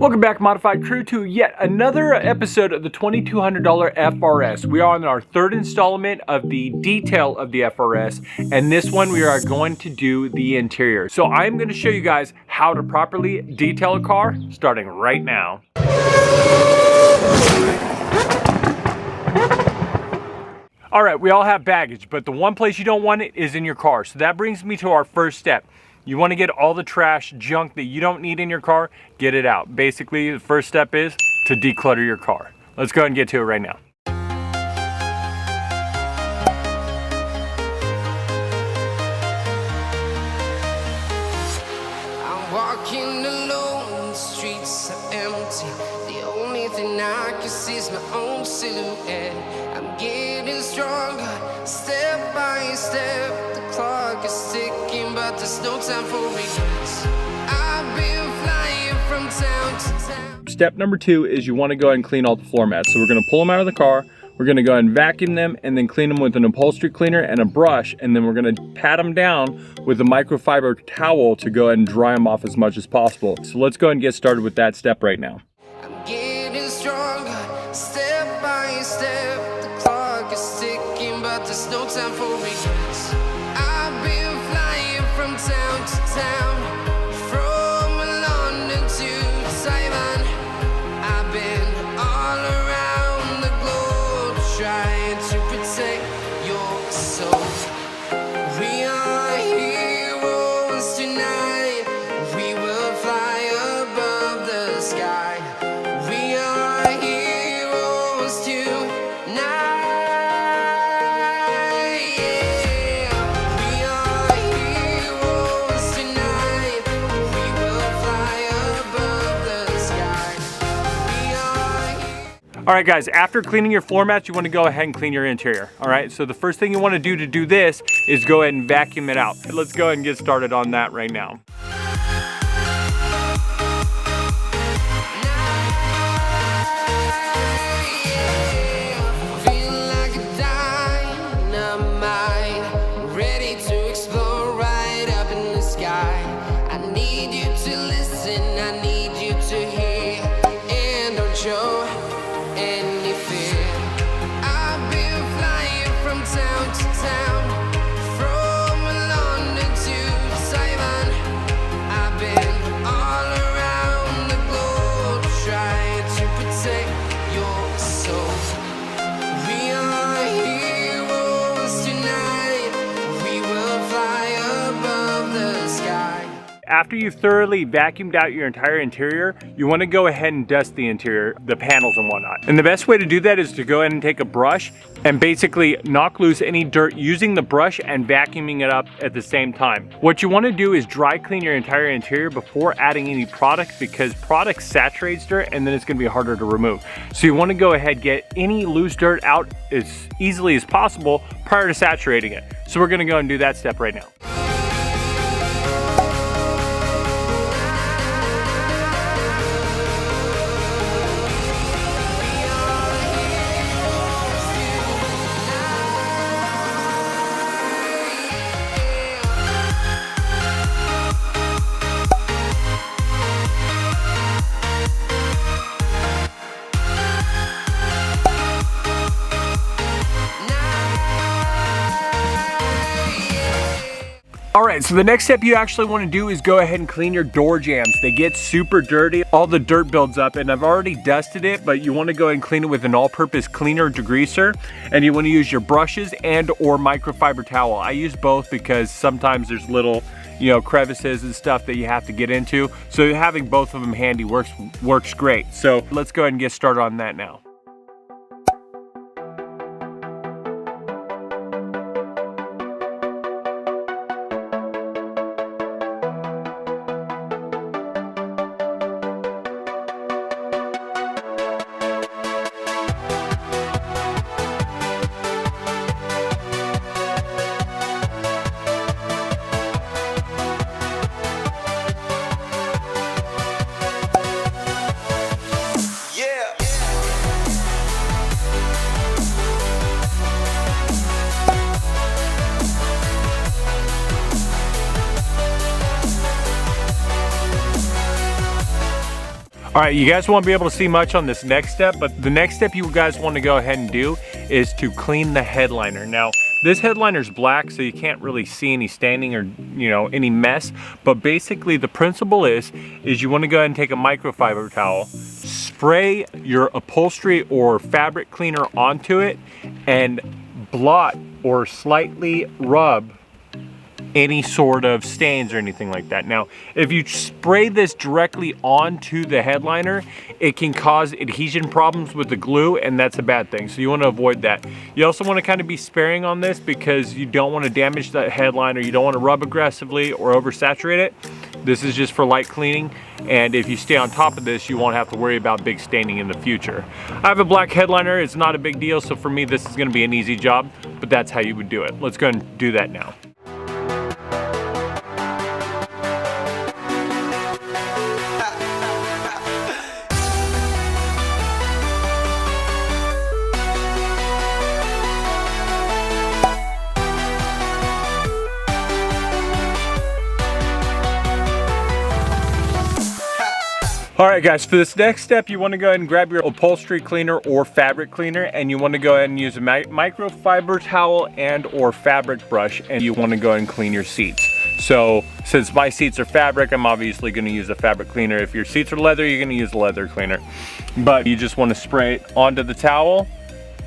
Welcome back, Modified Crew, to yet another episode of the $2,200 FRS. We are on our third installment of the detail of the FRS, and this one we are going to do the interior. So I'm going to show you guys how to properly detail a car, starting right now. All right, we all have baggage, but the one place you don't want it is in your car. So that brings me to our first step. You want to get all the trash, junk that you don't need in your car, get it out. Basically, the first step is to declutter your car. Let's go ahead and get to it right now. I'm walking alone, the streets are empty. The only thing I can see is my own silhouette. I'm getting stronger, step by step. The clock is ticking, but there's no time for regrets. I've been flying from town to town. Step number 2 is you want to go ahead and clean all the floor mats. So we're going to pull them out of the car. We're going to go ahead and vacuum them and then clean them with an upholstery cleaner and a brush. And then we're going to pat them down with a microfiber towel to go ahead and dry them off as much as possible. So let's go ahead and get started with that step right now. I'm getting stronger, step by step. The clock is ticking, but there's no time for regrets. I've been flying from town to town, from London to Taiwan. I've been all around the globe trying to protect your soul. We are heroes tonight. We will fly above the sky. We are heroes tonight. Yeah. We are heroes tonight. We will fly above the sky. We are. All right, guys, after cleaning your floor mats, you want to go ahead and clean your interior. All right, so the first thing you want to do this is go ahead and vacuum it out. Let's go ahead and get started on that right now. Feel like a dynamite, ready to explode right up in the sky. I need you to listen, I need you to hear, and don't show any fear. I've been flying from town to town, from London to Taiwan. I've been all around the globe trying to protect your soul. We are heroes tonight. We will fly above the sky. After you've thoroughly vacuumed out your entire interior, you want to go ahead and dust the interior, the panels and whatnot. And the best way to do that is to go ahead and take a brush and basically knock loose any dirt using the brush and vacuuming it up at the same time. What you want to do is dry clean your entire interior before adding any product, because product saturates dirt and then it's going to be harder to remove. So you want to go ahead, get any loose dirt out as easily as possible prior to saturating it. So we're going to go and do that step right now. All right, so the next step you actually want to do is go ahead and clean your door jambs. They get super dirty, all the dirt builds up, and I've already dusted it, but you want to go ahead and clean it with an all-purpose cleaner degreaser, and you want to use your brushes and or microfiber towel. I use both because sometimes there's little, crevices and stuff that you have to get into, so having both of them handy works great. So let's go ahead and get started on that now. All right, you guys won't be able to see much on this next step, but the next step you guys want to go ahead and do is to clean the headliner. Now, this headliner is black, so you can't really see any staining or, you know, any mess. But basically, the principle is you want to go ahead and take a microfiber towel, spray your upholstery or fabric cleaner onto it, and blot or slightly rub any sort of stains or anything like that. Now, if you spray this directly onto the headliner, it can cause adhesion problems with the glue, and that's a bad thing. So you want to avoid that. You also want to kind of be sparing on this because you don't want to damage that headliner. You don't want to rub aggressively or oversaturate it. This is just for light cleaning, and if you stay on top of this, you won't have to worry about big staining in the future. I have a black headliner. It's not a big deal, so for me, this is going to be an easy job, but that's how you would do it. Let's go and do that now. All right guys, for this next step, you want to go ahead and grab your upholstery cleaner or fabric cleaner, and you want to go ahead and use a microfiber towel and or fabric brush, and you want to go ahead and clean your seats. So since my seats are fabric, I'm obviously going to use a fabric cleaner. If your seats are leather, you're going to use a leather cleaner. But you just want to spray it onto the towel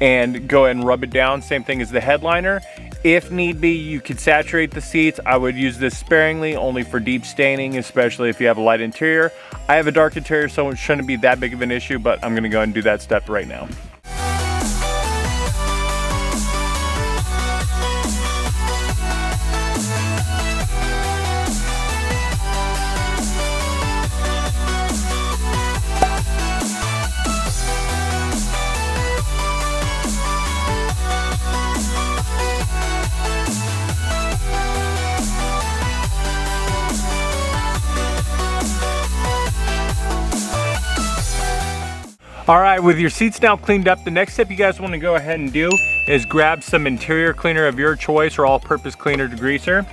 and go ahead and rub it down. Same thing as the headliner. If need be, you could saturate the seats. I would use this sparingly, only for deep staining, especially if you have a light interior. I have a dark interior, so it shouldn't be that big of an issue, but I'm gonna go ahead and do that step right now. All right, with your seats now cleaned up, the next step you guys want to go ahead and do is grab some interior cleaner of your choice or all-purpose cleaner degreaser,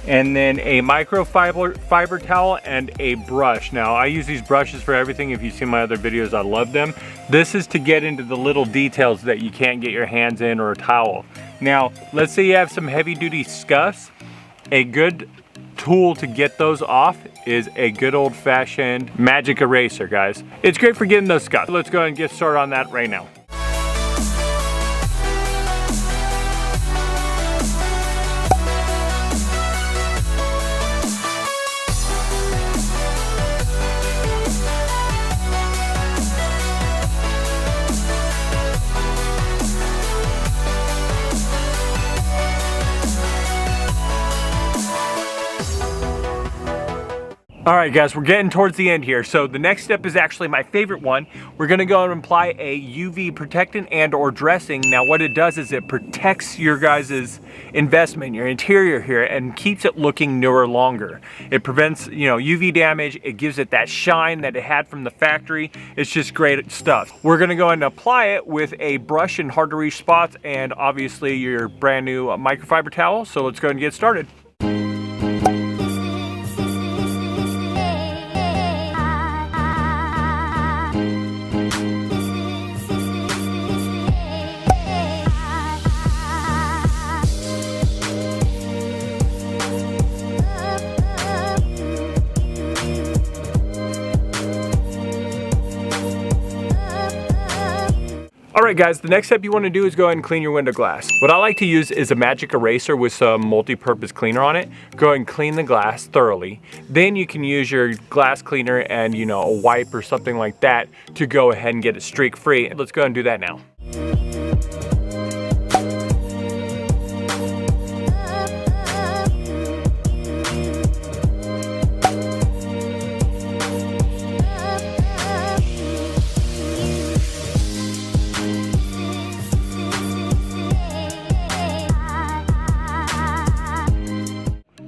and then a microfiber towel and a brush. Now, I use these brushes for everything. If you've seen my other videos, I love them. This is to get into the little details that you can't get your hands in, or a towel. Now, let's say you have some heavy-duty scuffs. A good tool to get those off is a good old-fashioned magic eraser, guys. It's great for getting those scuffs. Let's go ahead and get started on that right now. All right guys, we're getting towards the end here. So the next step is actually my favorite one. We're gonna go and apply a UV protectant and or dressing. Now what it does is it protects your guys' investment, your interior here, and keeps it looking newer longer. It prevents, you know, UV damage. It gives it that shine that it had from the factory. It's just great stuff. We're gonna go and apply it with a brush in hard to reach spots and obviously your brand new microfiber towel. So let's go and get started. Alright guys, the next step you want to do is go ahead and clean your window glass. What I like to use is a magic eraser with some multi-purpose cleaner on it. Go ahead and clean the glass thoroughly. Then you can use your glass cleaner and, you know, a wipe or something like that to go ahead and get it streak free. Let's go ahead and do that now.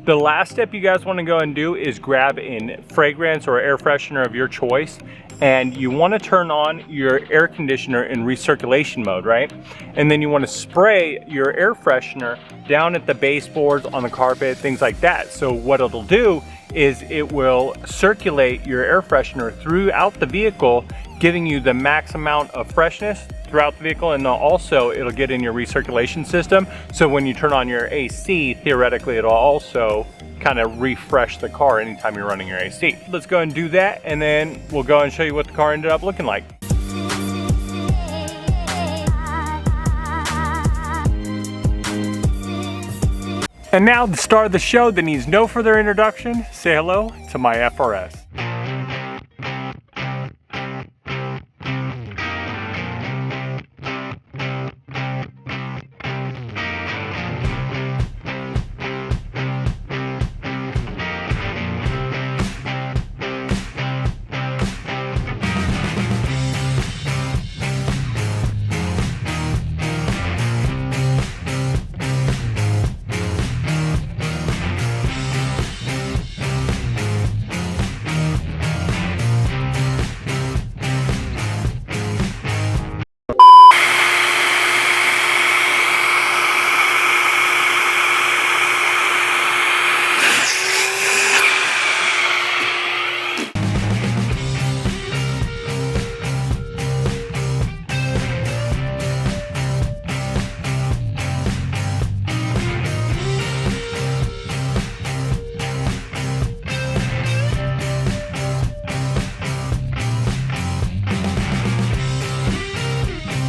The last step you guys want to go and do is grab a fragrance or air freshener of your choice, and you want to turn on your air conditioner in recirculation mode, right? And then you want to spray your air freshener down at the baseboards, on the carpet, things like that. So what it'll do is it will circulate your air freshener throughout the vehicle, giving you the max amount of freshness throughout the vehicle, and also it'll get in your recirculation system. So when you turn on your AC, theoretically it'll also kind of refresh the car anytime you're running your AC. Let's go and do that, and then we'll go and show you what the car ended up looking like. And now the star of the show that needs no further introduction, say hello to my FRS.